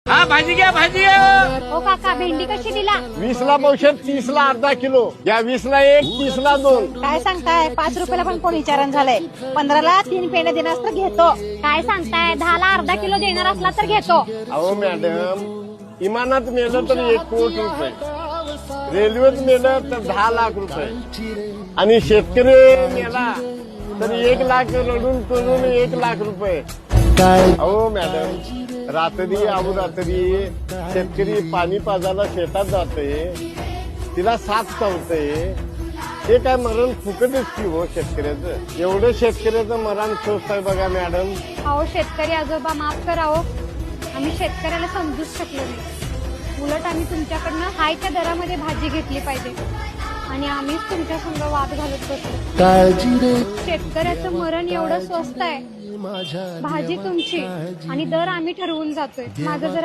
हा भाजी घ्या भाजी हो काका भेंडी कशी दिला 20ला पावशेर, 30ला अर्धा किलो. या 20ला 1, 30ला 2. काय सांगताय 5 रुपयाला पण कोण विचारण झालंय 15ला 3 पेंड्या देणार तर घेतो काय सांगताय 10ला अर्धा किलो देणार असला तर घेतो अहो मॅडम, इमानात मेलं तर 1 कोटी रुपये, रेल्वेत मेलं तर 10 लाख रुपये, आणि शेतकरी मेला तर 1 लाख रडून करून 1 लाख रुपये. अहो मॅडम, रात्री अहोरात्री शेतकरी पाणी पाजायला शेतात जाते, तिला साथ चावते. हे काय मरण फुकटच की हो शेतकऱ्याचं. एवढं शेतकऱ्याचं मरण स्वस्त आहे बघा मॅडम. अहो शेतकरी आजोबा माफ करावं, आम्ही शेतकऱ्याला समजूच शकलो नाही. उलट आम्ही तुमच्याकडनं हाय त्या दरामध्ये भाजी घेतली पाहिजे आणि आम्हीच तुमच्या संग वाद घालत बसलो. शेतकऱ्याचं मरण एवढं स्वस्त आहे, भाजी तुमची आणि दर आम्ही ठरवून जातोय. माझं जरा